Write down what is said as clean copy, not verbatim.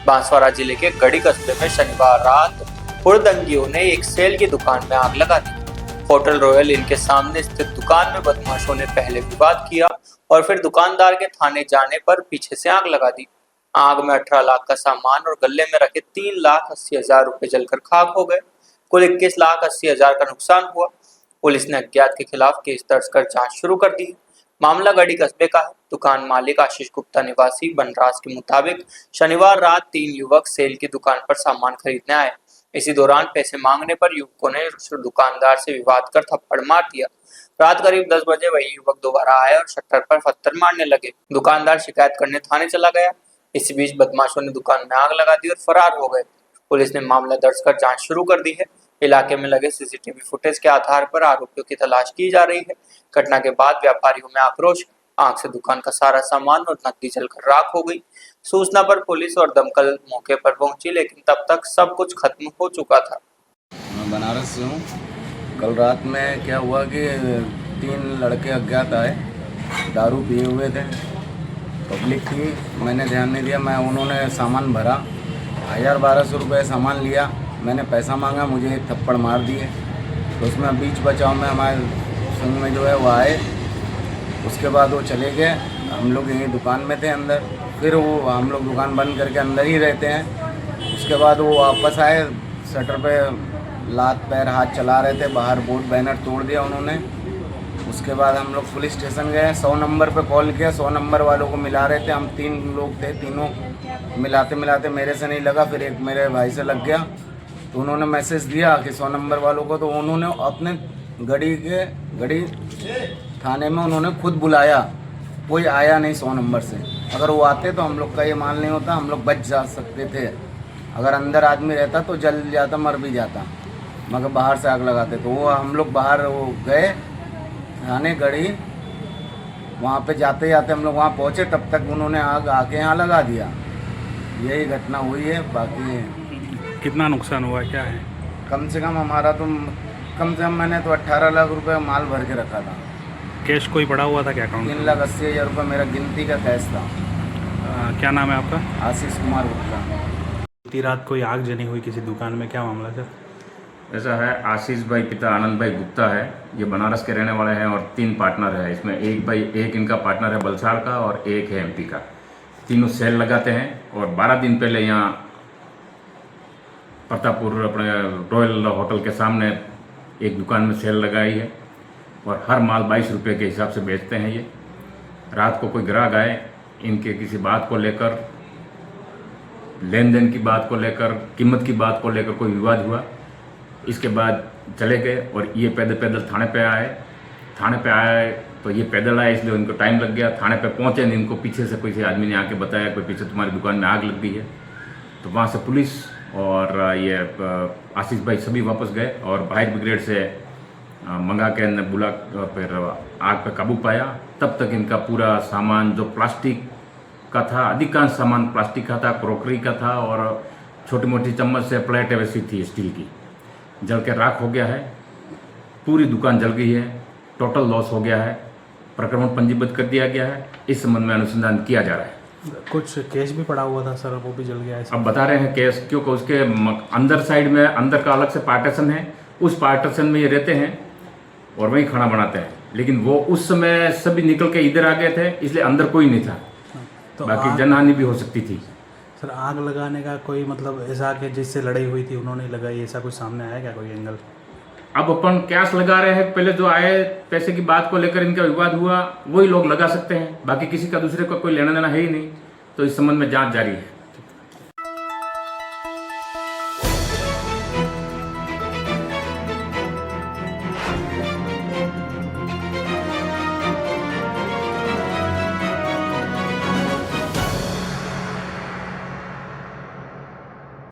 बांसवाड़ा जिले के गढ़ी कस्बे में शनिवार रात हुड़दंगियों ने एक सेल की दुकान में आग लगा दी। होटल रॉयल इन के सामने स्थित दुकान में बदमाशों ने पहले विवाद किया और फिर दुकानदार के थाने जाने पर पीछे से आग लगा दी। आग में 18 लाख का सामान और गले में रखे 3,80,000 रुपए जलकर खाक हो गए। कुल 21,80,000 का नुकसान हुआ। पुलिस ने अज्ञात के खिलाफ केस दर्ज कर जांच शुरू कर दी है। मामला गढ़ी कस्बे का है। दुकान मालिक आशीष गुप्ता निवासी बनराज के मुताबिक शनिवार रात 3 युवक सेल की दुकान पर सामान खरीदने आए। इसी दौरान पैसे मांगने पर युवकों ने दुकानदार से विवाद कर थप्पड़ मार दिया। रात करीब 10 बजे वही युवक दोबारा आए और शटर पर पत्थर मारने लगे। दुकानदार शिकायत करने थाने चला गया। इसी बीच बदमाशों ने दुकान में आग लगा दी और फरार हो गए। पुलिस ने मामला दर्ज कर जांच शुरू कर दी है। इलाके में लगे सीसीटीवी फुटेज के आधार पर आरोपियों की तलाश की जा रही है। घटना के बाद व्यापारियों में आक्रोश। आग से दुकान का सारा सामान और नकदी जलकर राख हो गई। सूचना पर पुलिस और दमकल मौके पर पहुंची, लेकिन तब तक सब कुछ खत्म हो चुका था। मैं बनारस से हूँ। कल रात में क्या हुआ कि 3 लड़के अज्ञात आए, दारू पिए हुए थे, पब्लिक थी, मैंने ध्यान नहीं दिया। उन्होंने सामान भरा, 1,000-1,200 रुपये सामान लिया। मैंने पैसा मांगा, मुझे एक थप्पड़ मार दिए। तो उसमें बीच बचाव में हमारे संग में जो है वो आए। उसके बाद वो चले गए। हम लोग यहीं दुकान में थे अंदर। फिर वो हम लोग दुकान बंद करके अंदर ही रहते हैं। उसके बाद वो वापस आए, शटर पे लात पैर हाथ चला रहे थे, बाहर बोर्ड बैनर तोड़ दिया उन्होंने। उसके बाद हम लोग पुलिस स्टेशन गए, 100 नंबर पे कॉल किया। 100 नंबर वालों को मिला रहे थे। हम 3 लोग थे, तीनों मिलाते मिलाते मेरे से नहीं लगा, फिर एक मेरे भाई से लग गया। तो उन्होंने मैसेज दिया कि 100 नंबर वालों को, तो उन्होंने अपने गढ़ी थाने में उन्होंने खुद बुलाया। कोई आया नहीं 100 नंबर से। अगर वो आते तो हम लोग का ये माल नहीं होता, हम लोग बच जा सकते थे। अगर अंदर आदमी रहता तो जल जाता, मर भी जाता, मगर बाहर से आग लगाते। तो वो हम लोग बाहर वो गए थाने गढ़ी। वहाँ पे जाते जाते हम लोग वहाँ पहुँचे, तब तक उन्होंने आग आके यहाँ लगा दिया। यही घटना हुई है। बाकी कितना नुकसान हुआ, क्या है? कम से कम हमारा तो कम से कम मैंने तो 18 लाख रुपए माल भर के रखा था। कैश कोई पड़ा हुआ था क्या अकाउंट? 3,80,000 रुपये मेरा गिनती का कैश था। क्या नाम है आपका? आशीष कुमार गुप्ता। बीती रात कोई आग जनी हुई किसी दुकान में, क्या मामला सर? ऐसा है, आशीष भाई पिता आनंद भाई गुप्ता है, ये बनारस के रहने वाले हैं और 3 पार्टनर है। इसमें एक इनका पार्टनर है बलसाड़ का और एक है एमपी का। तीनों सेल लगाते हैं और 12 दिन पहले यहाँ प्रतापपुर अपने रॉयल होटल के सामने एक दुकान में सेल लगाई है और हर माल 22 रुपये के हिसाब से बेचते हैं ये। रात को कोई ग्राहक आए, इनके किसी बात को लेकर, लेन देन की बात को लेकर, कीमत की बात को लेकर कोई विवाद हुआ। इसके बाद चले गए और ये पैदल थाने पे आए। थाने पे आए तो ये पैदल आए, इसलिए उनको टाइम लग गया। थाने पे पहुँचे नहीं, इनको पीछे से कोई आदमी ने आके बताया कोई पीछे तुम्हारी दुकान में आग लग गई है। तो वहाँ से पुलिस और ये आशीष भाई सभी वापस गए और फायर ब्रिगेड से मंगा के अंदर बुला फिर आग पे काबू पाया। तब तक इनका पूरा सामान जो प्लास्टिक का था, अधिकांश सामान प्लास्टिक का था, क्रॉकरी का था और छोटी मोटी चम्मच से प्लेटें वैसी थी स्टील की, जल के राख हो गया है। पूरी दुकान जल गई है, टोटल लॉस हो गया है। प्रकरण पंजीबद्ध कर दिया गया है। इस संबंध में अनुसंधान किया जा रहा है। कुछ केस भी पड़ा हुआ था सर, वो भी जल गया है। अब बता रहे हैं केस, क्योंकि उसके अंदर साइड में अंदर का अलग से पार्टीशन है, उस पार्टीशन में ये रहते हैं और वहीं खाना बनाते हैं। लेकिन वो उस समय सभी निकल के इधर आ गए थे, इसलिए अंदर कोई नहीं था। तो बाकी जनहानि भी हो सकती थी। सर आग लगाने का कोई मतलब ऐसा कि जिससे लड़ाई हुई थी उन्होंने लगाई, ऐसा कुछ सामने आया क्या, कोई एंगल? अब अपन कैश लगा रहे हैं, पहले जो आए पैसे की बात को लेकर इनका विवाद हुआ, वही लोग लगा सकते हैं। बाकी किसी का दूसरे को कोई लेना देना है ही नहीं। तो इस संबंध में जांच जारी है।